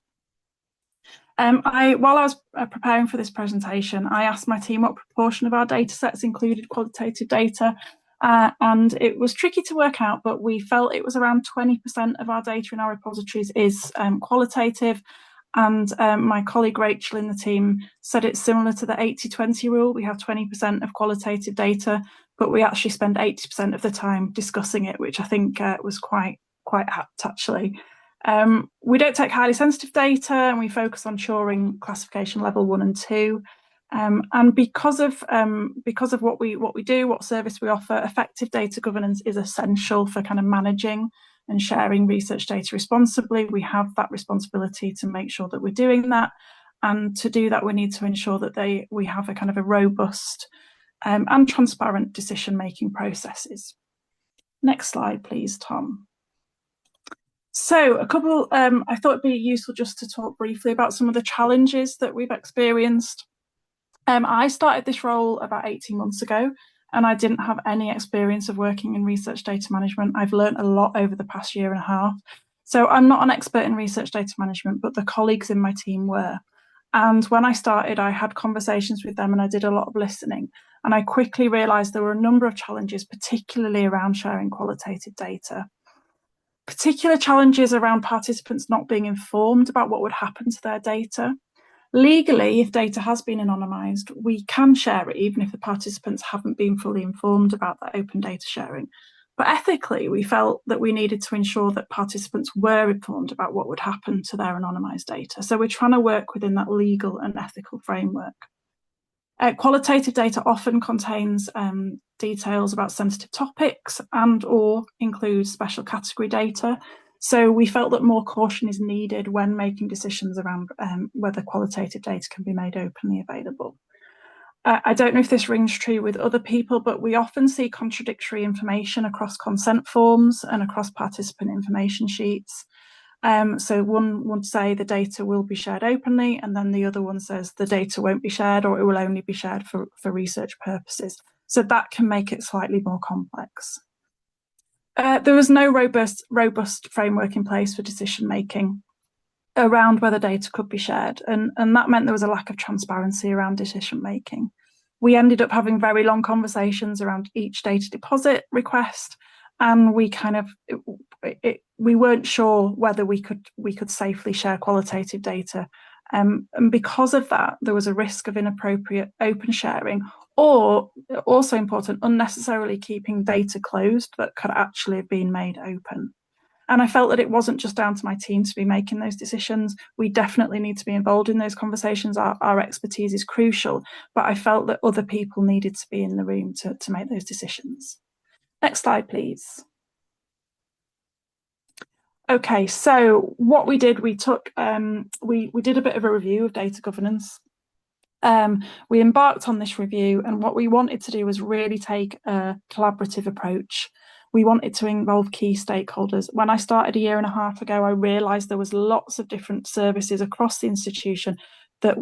While I was preparing for this presentation, I asked my team what proportion of our data sets included qualitative data, and it was tricky to work out, but we felt it was around 20% of our data in our repositories is qualitative, and my colleague Rachel in the team said it's similar to the 80-20 rule. We have 20% of qualitative data, but we actually spend 80% of the time discussing it, which I think was quite apt, actually. We don't take highly sensitive data, and we focus on ensuring classification level 1 and 2. And because of what we do, what service we offer, effective data governance is essential for kind of managing and sharing research data responsibly. We have that responsibility to make sure that we're doing that, and to do that, we need to ensure that we have a kind of a robust and transparent decision-making processes. Next slide, please, Tom. So I thought it'd be useful just to talk briefly about some of the challenges that we've experienced. I started this role about 18 months ago, and I didn't have any experience of working in research data management. I've learned a lot over the past year and a half. So I'm not an expert in research data management, but the colleagues in my team were. And when I started, I had conversations with them and I did a lot of listening. And I quickly realised there were a number of challenges, particularly around sharing qualitative data. Particular challenges around participants not being informed about what would happen to their data. Legally, if data has been anonymised, we can share it even if the participants haven't been fully informed about that open data sharing. But ethically, we felt that we needed to ensure that participants were informed about what would happen to their anonymised data. So we're trying to work within that legal and ethical framework. Qualitative data often contains details about sensitive topics and/or includes special category data. So we felt that more caution is needed when making decisions around whether qualitative data can be made openly available. I don't know if this rings true with other people, but we often see contradictory information across consent forms and across participant information sheets. So one would say the data will be shared openly, and then the other one says the data won't be shared, or it will only be shared for research purposes. So that can make it slightly more complex. There was no robust framework in place for decision making around whether data could be shared, and that meant there was a lack of transparency around decision making. We ended up having very long conversations around each data deposit request, and we weren't sure whether we could safely share qualitative data, and because of that, there was a risk of inappropriate open sharing or also important, unnecessarily keeping data closed that could actually have been made open. And I felt that it wasn't just down to my team to be making those decisions. We definitely need to be involved in those conversations. Our expertise is crucial, but I felt that other people needed to be in the room to make those decisions. Next slide, please. Okay, so what we did, we took, we did a bit of a review of data governance. We embarked on this review, and what we wanted to do was really take a collaborative approach. We wanted to involve key stakeholders. When I started a year and a half ago, I realised there was lots of different services across the institution that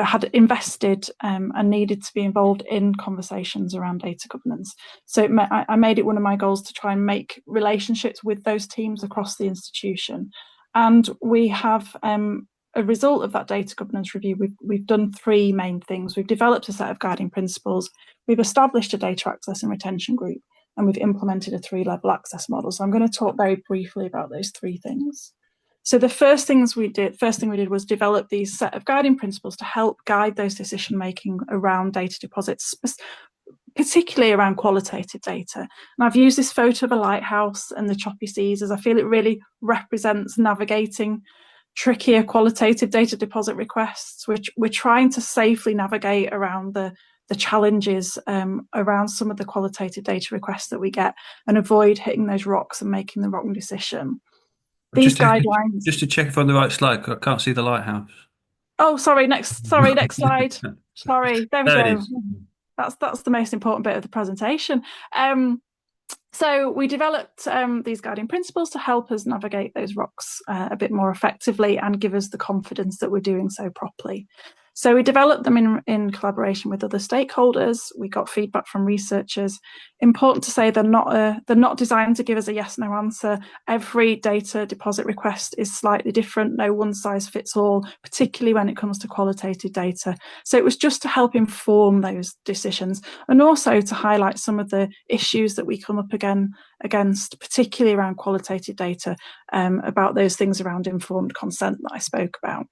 had invested and needed to be involved in conversations around data governance. So I made it one of my goals to try and make relationships with those teams across the institution. And we have a result of that data governance review, we've done three main things. We've developed a set of guiding principles, we've established a data access and retention group, and we've implemented a 3-level access model. So I'm going to talk very briefly about those three things. So the first thing we did was develop these set of guiding principles to help guide those decision making around data deposits, particularly around qualitative data. And I've used this photo of a lighthouse and the choppy seas as I feel it really represents navigating trickier qualitative data deposit requests, which we're trying to safely navigate around the challenges around some of the qualitative data requests that we get and avoid hitting those rocks and making the wrong decision. These guidelines. Just to check if I'm on the right slide, I can't see the lighthouse. Oh, sorry, next slide. Sorry, there we go. That's the most important bit of the presentation. So we developed these guiding principles to help us navigate those rocks a bit more effectively and give us the confidence that we're doing so properly. So we developed them in collaboration with other stakeholders. We got feedback from researchers. Important to say they're not designed to give us a yes/no answer. Every data deposit request is slightly different. No one size fits all, particularly when it comes to qualitative data. So it was just to help inform those decisions and also to highlight some of the issues that we come up against, particularly around qualitative data, about those things around informed consent that I spoke about.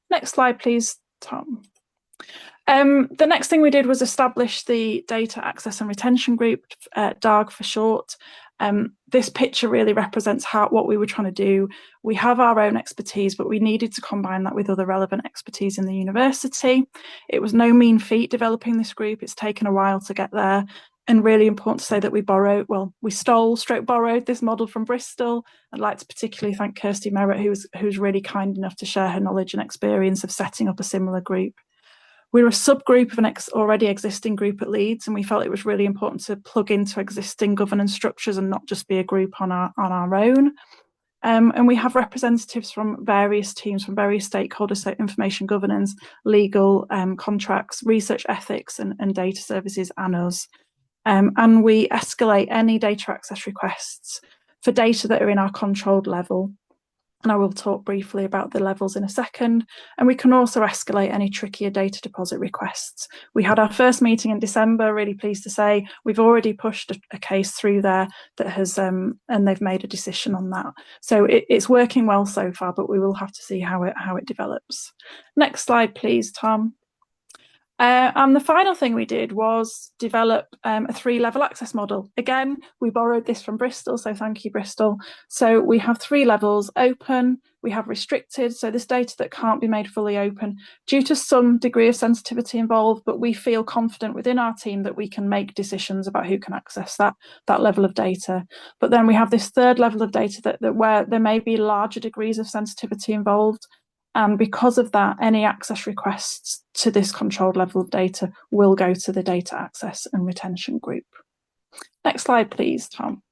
Next slide, please, Tom. The next thing we did was establish the Data Access and Retention Group, DARG for short. This picture really represents what we were trying to do. We have our own expertise, but we needed to combine that with other relevant expertise in the university. It was no mean feat developing this group. It's taken a while to get there. And really important to say that we borrowed this model from Bristol. I'd like to particularly thank Kirsty Merritt, who's really kind enough to share her knowledge and experience of setting up a similar group. We're a subgroup of an already existing group at Leeds, and we felt it was really important to plug into existing governance structures and not just be a group on our own. And we have representatives from various teams, from various stakeholders, so information governance, legal, contracts, research ethics, and data services, and us. And we escalate any data access requests for data that are in our controlled level. And I will talk briefly about the levels in a second. And we can also escalate any trickier data deposit requests. We had our first meeting in December, really pleased to say. We've already pushed a case through there that has, and they've made a decision on that. So it's working well so far, but we will have to see how it develops. Next slide, please, Tom. And the final thing we did was develop a 3-level access model. Again, we borrowed this from Bristol, so thank you, Bristol. So we have 3 levels: open, we have restricted, so this data that can't be made fully open due to some degree of sensitivity involved, but we feel confident within our team that we can make decisions about who can access that level of data. But then we have this 3rd level of data that where there may be larger degrees of sensitivity involved. And because of that, any access requests to this controlled level of data will go to the Data Access and Retention Group. Next slide, please, Tom.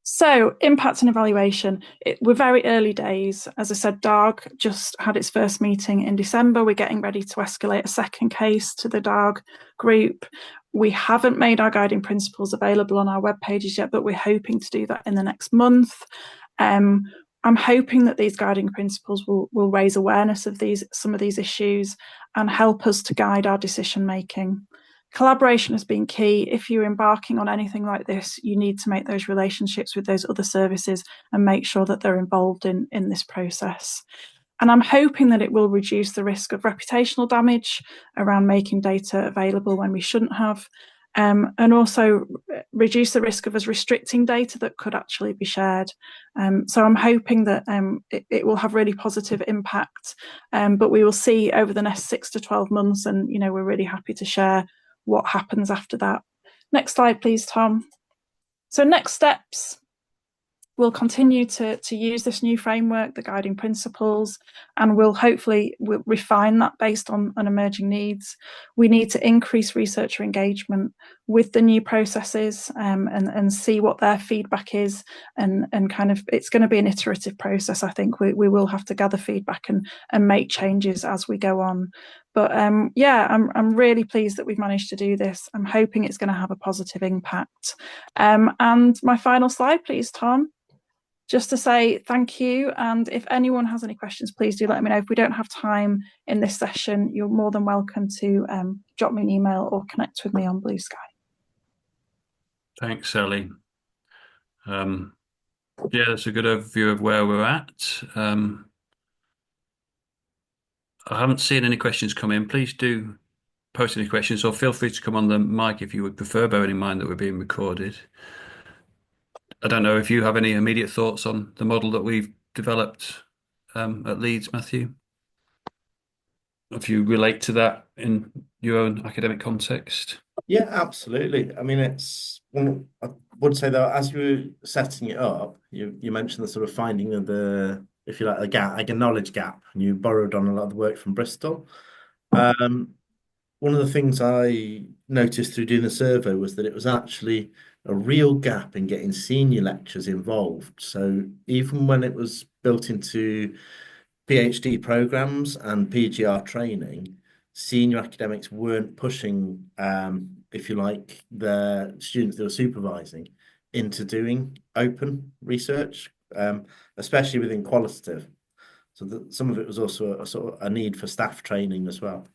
So, impact and evaluation. We're very early days. As I said, DARG just had its first meeting in December. We're getting ready to escalate a second case to the DARG group. We haven't made our guiding principles available on our web pages yet, but we're hoping to do that in the next month. I'm hoping that these guiding principles will raise awareness of some of these issues and help us to guide our decision making. Collaboration has been key. If you're embarking on anything like this, you need to make those relationships with those other services and make sure that they're involved in this process. And I'm hoping that it will reduce the risk of reputational damage around making data available when we shouldn't have, and also reduce the risk of us restricting data that could actually be shared. So I'm hoping that it will have really positive impact, but we will see over the next 6 to 12 months, and we're really happy to share what happens after that. Next slide, please, Tom. So next steps. We'll continue to use this new framework, the guiding principles, and we'll hopefully refine that based on emerging needs. We need to increase researcher engagement with the new processes, and see what their feedback is, and kind of, it's going to be an iterative process. I think we will have to gather feedback and make changes as we go on. But yeah, I'm really pleased that we've managed to do this. I'm hoping it's going to have a positive impact. And my final slide, please, Tom. Just to say thank you, and if anyone has any questions, please do let me know. If we don't have time in this session, you're more than welcome to drop me an email or connect with me on Blue Sky. Thanks, Sally. Yeah, that's a good overview of where we're at. I haven't seen any questions come in. Please do post any questions, or feel free to come on the mic if you would prefer, bearing in mind that we're being recorded. I don't know if you have any immediate thoughts on the model that we've developed at Leeds, Matthew. If you relate to that in your own academic context. Yeah, absolutely. I mean, I would say though, as you were setting it up, you mentioned the sort of finding of the, if you like, a gap, like a knowledge gap, and you borrowed on a lot of the work from Bristol. One of the things I noticed through doing the survey was that it was actually a real gap in getting senior lecturers involved. So even when it was built into PhD programs and PGR training, senior academics weren't pushing, if you like, the students they were supervising into doing open research, especially within qualitative. So some of it was also a sort of a need for staff training as well.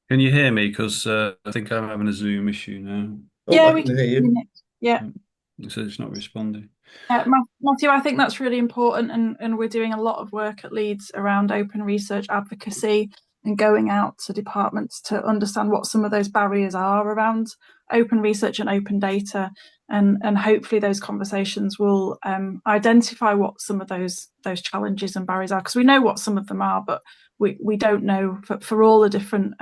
Can you hear me? Because I think I'm having a Zoom issue now. Oh, Yeah, I we can can. hear you. Yeah. So it's not responding. Matthew, I think that's really important, and we're doing a lot of work at Leeds around open research advocacy and going out to departments to understand what some of those barriers are around open research and open data, and hopefully those conversations will identify what some of those challenges and barriers are, because we know what some of them are, but we don't know for all the different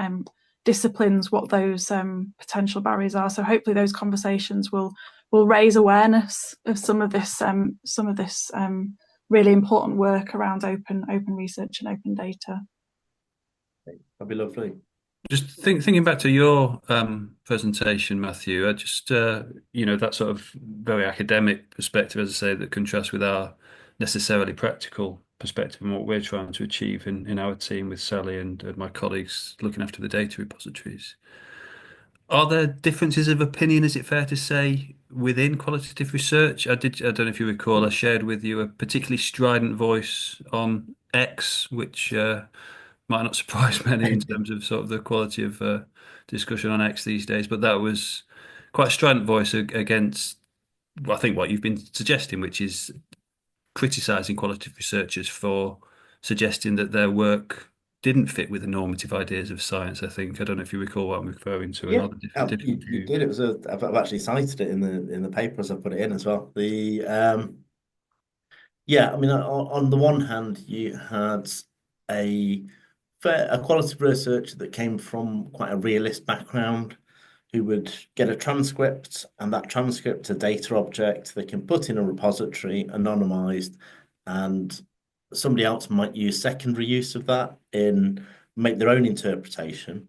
disciplines what those potential barriers are. So hopefully those conversations will raise awareness of some of this really important work around open research and open data. That'd be lovely. Just thinking back to your presentation, Matthew, I just that sort of very academic perspective, as I say, that contrasts with our necessarily practical perspective and what we're trying to achieve in our team with Sally and my colleagues looking after the data repositories. Are there differences of opinion, is it fair to say, within qualitative research? I don't know if you recall, I shared with you a particularly strident voice on X, which might not surprise many in terms of sort of the quality of discussion on X these days, but that was quite a strident voice against, I think, what you've been suggesting, which is criticising qualitative researchers for suggesting that their work didn't fit with the normative ideas of science. I think, I don't know if you recall what I'm referring to. Yeah, Another different you view. did. It was I've actually cited it in the paper as I put it in as well. Yeah, I mean, on the one hand, you had a a qualitative researcher that came from quite a realist background, who would get a transcript, and that transcript, a data object they can put in a repository, anonymized, and somebody else might use secondary use of that in make their own interpretation.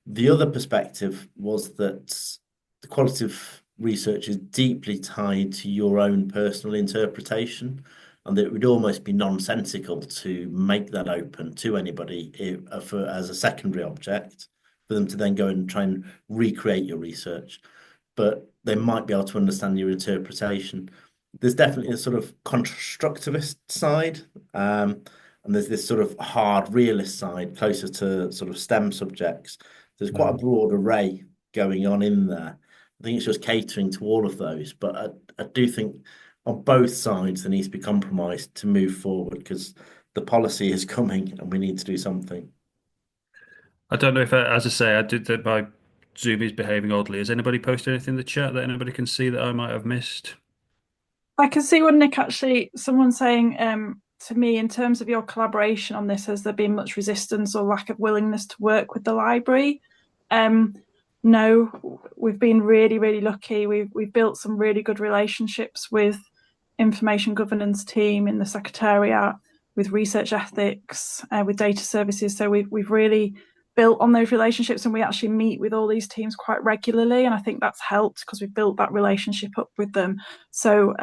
The other perspective was that the qualitative research is deeply tied to your own personal interpretation, and that it would almost be nonsensical to make that open to anybody as a secondary object for them to then go and try and recreate your research. But they might be able to understand your interpretation. There's definitely a sort of constructivist side, and there's this sort of hard realist side closer to sort of STEM subjects. There's quite a broad array going on in there. I think it's just catering to all of those. But I do think on both sides there needs to be compromise to move forward because the policy is coming and we need to do something. I don't know if, as I say, I did that my Zoom is behaving oddly. Has anybody posted anything in the chat that anybody can see that I might have missed? I can see one, Nick, actually, someone saying to me, in terms of your collaboration on this, has there been much resistance or lack of willingness to work with the library? No, we've been really, really lucky. We've built some really good relationships with information governance team in the Secretariat, with research ethics, with data services. So we've really built on those relationships, and we actually meet with all these teams quite regularly. And I think that's helped because we've built that relationship up with them. So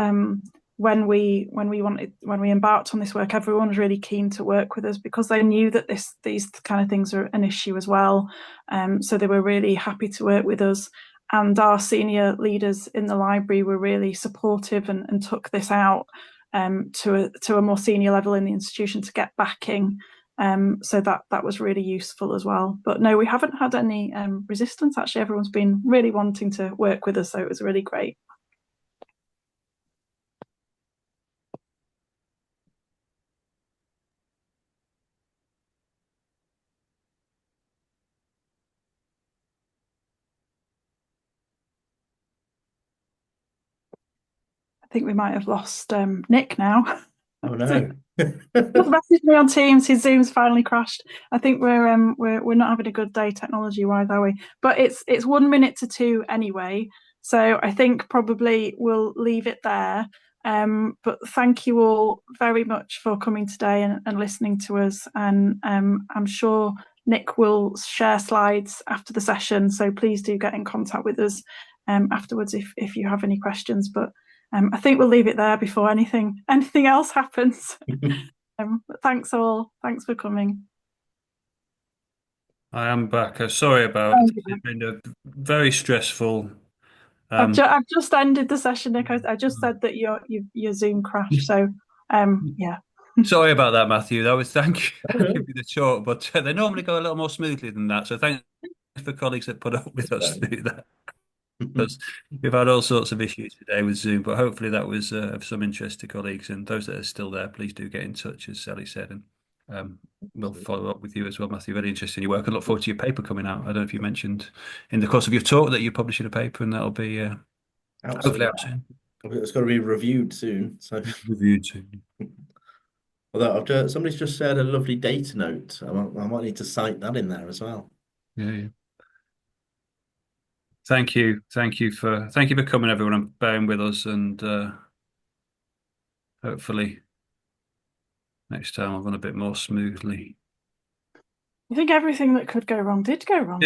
when we embarked on this work, everyone was really keen to work with us because they knew that these kind of things are an issue as well. So they were really happy to work with us. And our senior leaders in the library were really supportive and took this out to a more senior level in the institution to get backing. So that was really useful as well. But no, we haven't had any resistance. Actually, everyone's been really wanting to work with us, so it was really great. I think we might have lost Nick now. Oh no. Just messaged me on Teams. His Zoom's finally crashed. I think we're not having a good day technology wise, are we? But it's 1 minute to 2 anyway. So I think probably we'll leave it there. But thank you all very much for coming today and listening to us. And I'm sure Nick will share slides after the session. So please do get in contact with us afterwards if you have any questions. But I think we'll leave it there before anything else happens. But thanks all. Thanks for coming. I am back. Sorry about it. It's been a very stressful. I've just ended the session, Nick. I just said that your Zoom crashed. So yeah. Sorry about that, Matthew. That was thank you for the talk, but they normally go a little more smoothly than that. So thanks for colleagues that put up with us through that. Because we've had all sorts of issues today with Zoom, but hopefully that was of some interest to colleagues. And those that are still there, please do get in touch, as Sally said, and we'll follow up with you as well, Matthew. Very interested in your work. I look forward to your paper coming out. I don't know if you mentioned in the course of your talk that you're publishing a paper, and that'll be hopefully out soon. It's got to be reviewed soon. So Reviewed soon. although somebody's just shared a lovely data note. I might need to cite that in there as well. Yeah. Thank you for coming, everyone, and bearing with us, and hopefully next time I'll run a bit more smoothly. I think everything that could go wrong did go wrong.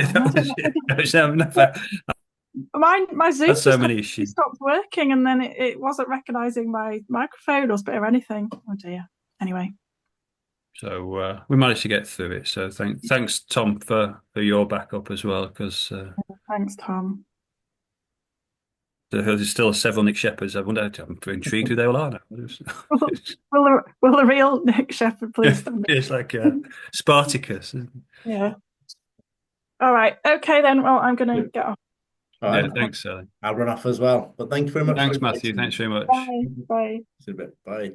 My Zoom That's so many issues. stopped working, and then it wasn't recognizing my microphone or anything. Oh dear. Anyway. So we managed to get through it. So thanks, Tom, for your backup as well, because thanks, Tom. There's still several Nick Shepherds. I'm intrigued who they all are now. Will the real Nick Shepherd please stand? It's like Spartacus. Yeah. All right. Okay then. Well, I'm going to get off. Right. Thanks, Sally. I'll run off as well. But thank you very much. Thanks, Matthew. Thanks very much. Bye. Bye. See you in a bit. Bye.